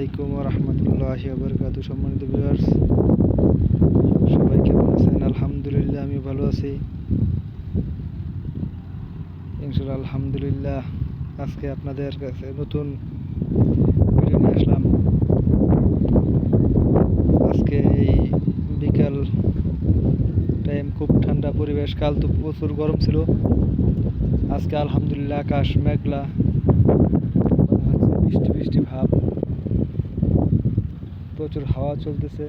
আলাইকুম ওয়া রাহমাতুল্লাহি ওয়া বারাকাতুহু। সম্মানিত ভিউয়ার্স, সবাই কেমন আছেন? আলহামদুলিল্লাহ, আমি ভালো আছি ইনশাআল্লাহ। আলহামদুলিল্লাহ, আজকে আপনাদের কাছে নতুন ভিডিও নিয়ে আসলাম। আজকে এই বিকাল টাইম, খুব ঠান্ডা পরিবেশ। কাল তো প্রচুর গরম ছিল, আজকে আলহামদুলিল্লাহ আকাশ মেঘলা, বৃষ্টি বৃষ্টি ভাব, প্রচুর হাওয়া চলতেছে।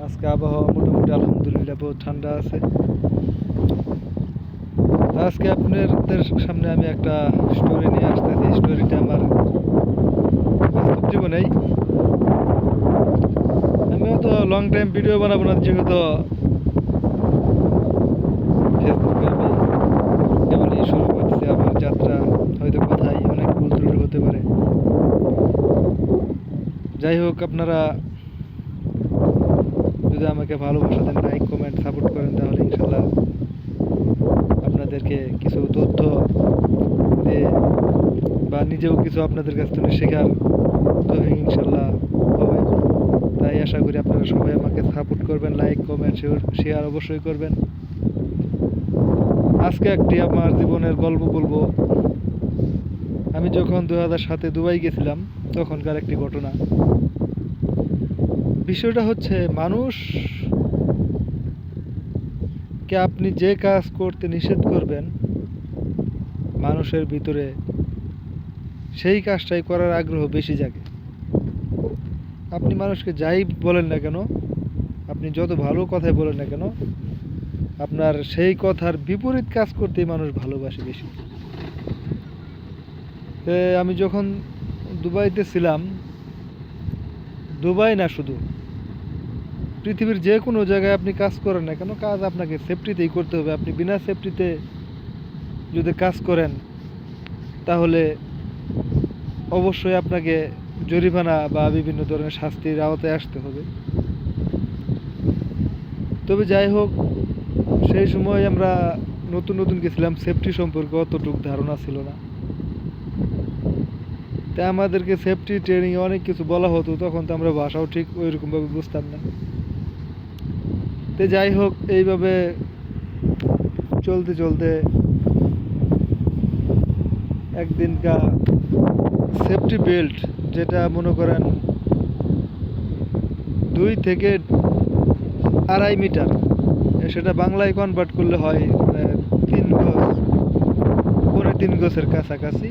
আজকে আবহাওয়া মোটামুটি আলহামদুলিল্লাহ বহুত ঠান্ডা আছে। আজকে আপনাদের সামনে আমি একটা স্টোরি নিয়ে আসতেছি। স্টোরিটা আমার বাস্তব জীবনেই। আমিও তো লং টাইম ভিডিও বানাবো না, যেহেতু ফেসবুকে আমি এমনই শুরু করছি আমার যাত্রা। হয়তো কথাই অনেক ভুল ত্রুটি হতে পারে। যাই হোক, আপনারা যদি আমাকে ভালোবাসা দেন, লাইক কমেন্ট সাপোর্ট করেন, তাহলে ইনশাল্লাহ আপনাদেরকে কিছু তথ্য দিয়ে বা নিজেও কিছু আপনাদের কাছ থেকে শেখার তো ইনশাল্লাহ হবে। তাই আশা করি আপনারা সবাই আমাকে সাপোর্ট করবেন, লাইক কমেন্ট শেয়ার অবশ্যই করবেন। আজকে একটি আমার জীবনের গল্প বলবো। আমি যখন 2007 দুবাই গেছিলাম, তখনকার একটি ঘটনা। বিষয়টা হচ্ছে, মানুষকে আপনি যে কাজ করতে নিষেধ করবেন, মানুষের ভিতরে সেই কাজটাই করার আগ্রহ বেশি জাগে। আপনি মানুষকে যাই বলেন না কেন, আপনি যত ভালো কথাই বলেন না কেন, আপনার সেই কথার বিপরীত কাজ করতেই মানুষ ভালোবাসে বেশি। আমি যখন দুবাইতে ছিলাম, দুবাই না শুধু পৃথিবীর যে কোনো জায়গায় আপনি কাজ করেন না কেন, কাজ আপনাকে সেফটিতেই করতে হবে। আপনি বিনা সেফটিতে যদি কাজ করেন, তাহলে অবশ্যই আপনাকে জরিমানা বা বিভিন্ন ধরনের শাস্তির আওতায় আসতে হবে। তবে যাই হোক, সেই সময় আমরা নতুন নতুন গেছিলাম, সেফটি সম্পর্কে অতটুকু ধারণা ছিল না। তাই আমাদেরকে সেফটি ট্রেনিংয়ে অনেক কিছু বলা হতো, তখন তো আমরা ভাষাও ঠিক ওইরকমভাবে বুঝতাম না। তো যাই হোক, এইভাবে চলতে চলতে একদিনকার সেফটি বেল্ট, যেটা মনে করেন 2 থেকে 2.5 মিটার, সেটা বাংলায় কনভার্ট করলে হয় 3 গজ, 3.5 গজের কাছাকাছি।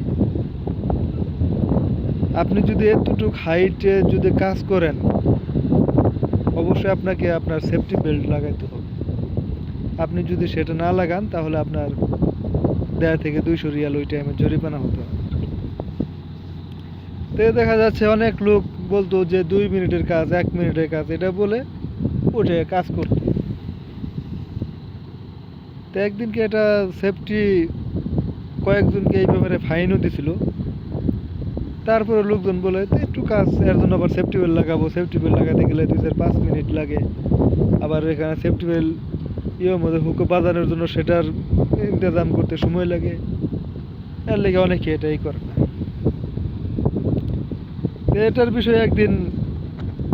আপনি যদি এতটুকু হাইটে যদি কাজ করেন, অবশ্যই আপনাকে আপনার সেফটি বেল্ট লাগাইতে হবে। আপনি যদি সেটা না লাগান, তাহলে আপনার 1.5 থেকে 200 রিয়াল ওই টাইমে জরিমানা হতো। তো দেখা যাচ্ছে অনেক লোক বলতো যে 2 মিনিটের কাজ, 1 মিনিটের কাজ, এটা বলে উঠে কাজ করত। তো একদিনকে এটা সেফটি কয়েকজনকে এই ব্যাপারে ফাইনও দিছিল। তারপরে লোকজন বলে একটু কাজ, এর জন্য আবার সেফটি বেল্ট লাগাবো। সেফটি বেল্ট লাগাতে গেলে 2-5 মিনিট লাগে। আবার এখানে সেফটি বেল্ট মধ্যে হুকো বাজানোর জন্য সেটার ইন্তজাম করতে সময় লাগে। এর লেগে অনেকে এটাই করে না। তো এটার বিষয়ে একদিন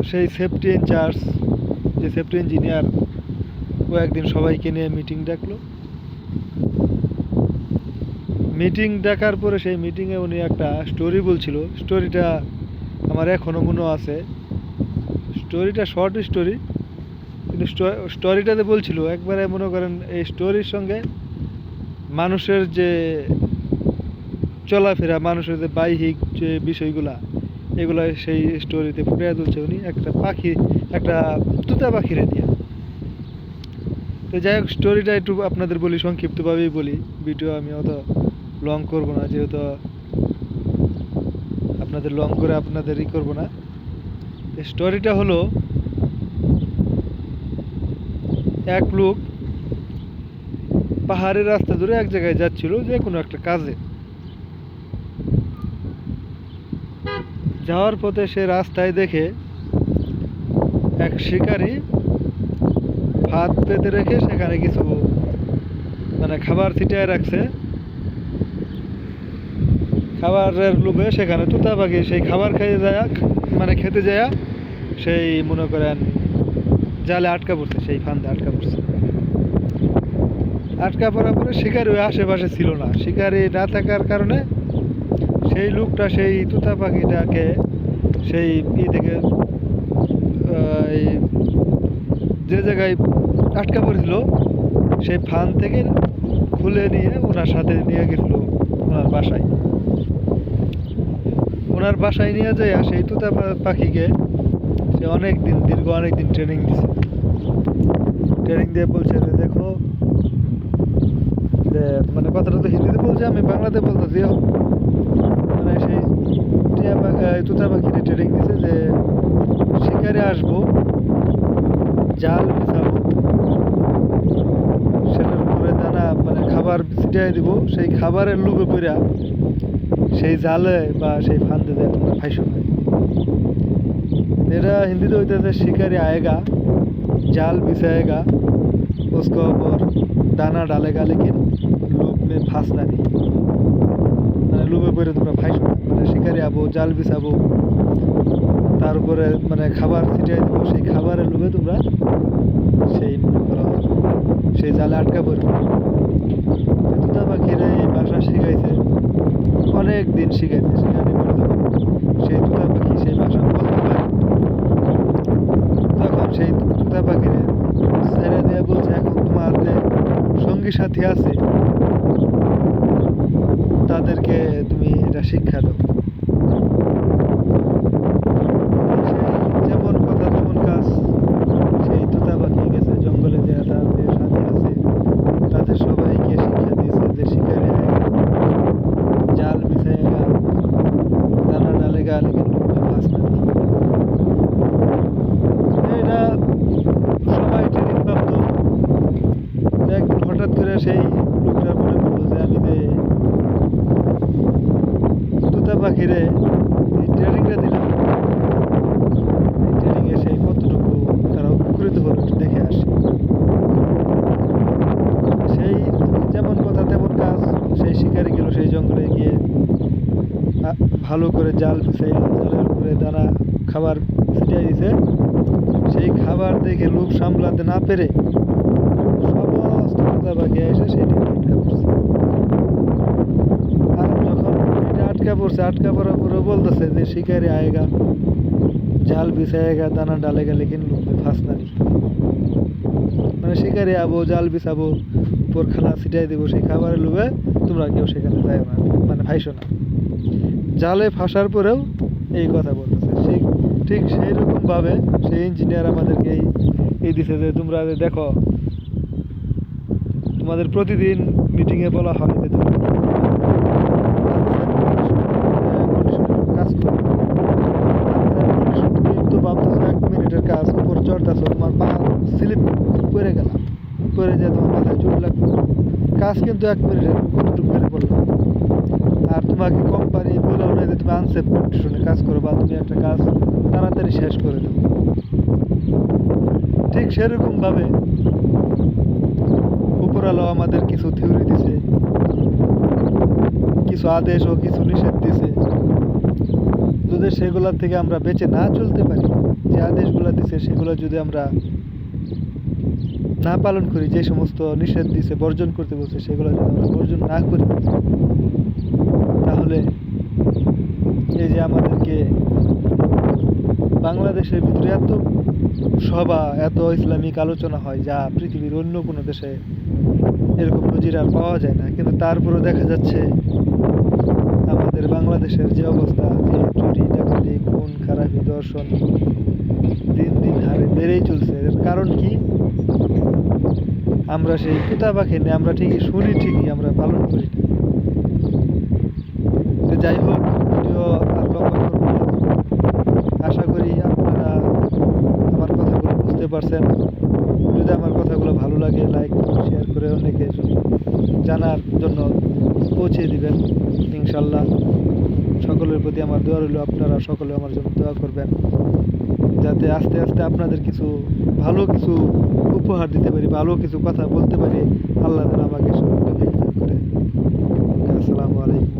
সেই সেফটি ইনচার্জ, যে সেফটি ইঞ্জিনিয়ার, ও একদিন সবাইকে নিয়ে মিটিং ডাকলো। মিটিং ডাকার পরে সেই মিটিংয়ে উনি একটা স্টোরি বলছিল। স্টোরিটা আমার এখনও মনে আছে। স্টোরিটা শর্ট স্টোরি, কিন্তু স্টোরিটাতে বলছিল একবারে মনে করেন এই স্টোরির সঙ্গে মানুষের যে চলাফেরা, মানুষের যে বাহ্যিক যে বিষয়গুলা, এগুলা সেই স্টোরিতে ফুটিয়ে তুলছে উনি। একটা তুতা পাখিরে দিয়ে। তো যাই হোক, স্টোরিটা একটু আপনাদের বলি, সংক্ষিপ্তভাবেই বলি। ভিডিও আমি অত লং করব না, যেহেতু আপনাদের লং করে আপনাদের করব না। স্টোরিটা হলো, এক লোক পাহাড়ের রাস্তা ধরে এক জায়গায় যাচ্ছিল যে কোনো একটা কাজে। যাওয়ার পথে সে রাস্তায় দেখে এক শিকারী ভাত পেতে রেখে সেখানে কিছু খাবার ছিটিয়ে রাখছে। খাবারের লোভে সেখানে তোতা পাখি সেই খাবার খেয়ে যায়, মানে খেতে যায়, সেই মনে করেন জালে আটকা পড়ছে, সেই ফান্দে আটকা পড়ছে। আটকা পড়ার পরে শিকারি ওই আশেপাশে ছিল না, শিকারি না থাকার কারণে সেই লোকটা সেই তোতা পাখিটাকে সেই ই থেকে এই যে জায়গায় আটকা পড়েছিল সেই ফান থেকে খুলে নিয়ে ওনার সাথে নিয়ে গেছিল ওনার বাসায়। ওনার বাসায় নিয়ে যায় সেই তোতা পাখিকে সে দীর্ঘ অনেক দিন ট্রেনিং দিছে। ট্রেনিং দিয়ে বলছে যে দেখো, যে মানে কথাটা তো হিন্দিতে বলছে, আমি বাংলাতে বলতেছি। মানে সেই তোতা পাখির ট্রেনিং দিছে যে শিকারে আসবো, জাল বিছাবো, সেটার উপরে দানা মানে খাবার ছিটিয়ে দিব, সেই খাবারের লোভে পড়া সেই জালে বা সেই ফান্দে দেয় তোমরা ফাইসো না। এটা হিন্দিতে হইতেছে शिकारी आएगा जाल बिछाएगा उसको ऊपर दाना डालेगा लेकिन लूप में फांसना नहीं। মানে লুপে পড়ে তোমরা ফাইসো না, মানে শিকারি আবো, জাল বিছাবো, তার উপরে মানে খাবার ছিটিয়ে দেবো, সেই খাবারের লোভে তোমরা সেই মনে করো সেই জালে আটকা পড়বে। তোতা পাখিরে এই ভাষা শিখাইছে, অনেক দিন শিখাইছে। সেখানে পরে যখন সেই তোতা পাখি সেই ভাষা বলতে পারে, তখন সেই তোতা পাখিরে ছেড়ে দিয়ে বলছে এখন তোমার যে সঙ্গী সাথী আছে তাদেরকে তুমি এটা শিক্ষা দাও। যেমন কথা তেমন কাজ, সেই তোতা পাখি গেছে জঙ্গলে, যে তার যে সাথী আছে তাদের সবাইকে শিক্ষা দিয়েছে যে শিকারে আएगा জাল बिछाएगा दाना डालेगा लेकिन लूप में फांसना नहीं। এটা সবাই ট্রেনিং প্রাপ্ত। একদিন হঠাৎ করে সেই লোকটা মনে করলো যে আমি যে তোতা পাখিরে এই ট্রেনিংটা দিলাম, এই ট্রেনিংয়ে সেই কতটুকু তারা উপকৃত হলো একটু দেখে আসি। সেই যেমন কথা তেমন কাজ, সেই শিকারি গেল সেই জঙ্গলে গিয়ে ভালো করে জাল বিছাইয়া জালের উপরে দানা খাবার ছিটিয়ে দিছে। সেই খাবার দেখে লোভ সামলাতে না পেরে সমস্ত তোতা পাখি এসে সেটি আটকা পড়ছে। আর যখন এটা আটকা পড়ছে, আটকা পড়ার পরে বলতেছে যে শিকারি আएगा জাল बिछाएगा दाना डालेगा लेकिन लूप में फांसना नहीं। মানে শিকারি আবো, জাল বিছাবো, উপর খানা ছিটাই দিব, সেই খাবারের লোভে তোমরা কেউ সেখানে যায় না, মানে ফাইসো না। জালে ফাঁসার পরেও এই কথা বলতেছে। ঠিক সেই রকমভাবে সেই ইঞ্জিনিয়ার আমাদেরকে এই দিছে যে তোমরা দেখো, তোমাদের প্রতিদিন মিটিংয়ে বলা হয় যে তোমরা কাজ করো, তো ভাবতেছো 1 মিনিটের কাজ, উপর চড়তেছো, তোমার পা স্লিপ পড়ে গেলাম, পড়ে যায় তোমার মাথায় চোট লাগবে। কাজ কিন্তু 1 মিনিটের, কতটুকু করে পড়লাম। আর তোমাকে কোম্পানি বলেও না যে তুমি আনসেফ কন্ডিশনে কাজ করো বা তুমি একটা কাজ তাড়াতাড়ি শেষ করে দাও। ঠিক সেরকমভাবে উপরওয়ালা আমাদের কিছু থিওরি দিছে, কিছু আদেশ ও কিছু নিষেধ দিছে। যদি সেগুলোর থেকে আমরা বেঁচে না চলতে পারি, যে আদেশগুলো দিছে সেগুলো যদি আমরা না পালন করি, যে সমস্ত নিষেধ দিছে বর্জন করতে বলছে সেগুলো যদি আমরা বর্জন না করি, তাহলে এই যে আমাদেরকে বাংলাদেশের ভিতরে এত সভা, এত ইসলামিক আলোচনা হয় যা পৃথিবীর অন্য কোনো দেশে এরকম নজির আর পাওয়া যায় না, কিন্তু তারপরেও দেখা যাচ্ছে আমাদের বাংলাদেশের যে অবস্থা, যে চুরি ডাকাতি খুন খারাপি দর্শন দিন দিন হারে বেড়েই চলছে। এর কারণ কি? আমরা সেই তোতা পাখি নিয়ে আমরা ঠিকই শুনি, ঠিকই আমরা পালন করি না। তো যাই হোক, ভিডিও আর লম্বা করবো না। আশা করি আপনারা আমার কথাগুলো বুঝতে পারছেন। যদি আমার কথাগুলো ভালো লাগে, লাইক শেয়ার করে অনেকে জানার জন্য পৌঁছে দিবেন ইনশাল্লাহ। সকলের প্রতি আমার দোয়া রইল, আপনারা সকলে আমার জন্য দোয়া করবেন, যাতে আস্তে আস্তে আপনাদের কিছু ভালো কিছু উপহার দিতে পারি, ভালো কিছু কথা বলতে পারি। আল্লাহ যেন আমাকে সুযোগ করে। আসসালামু আলাইকুম।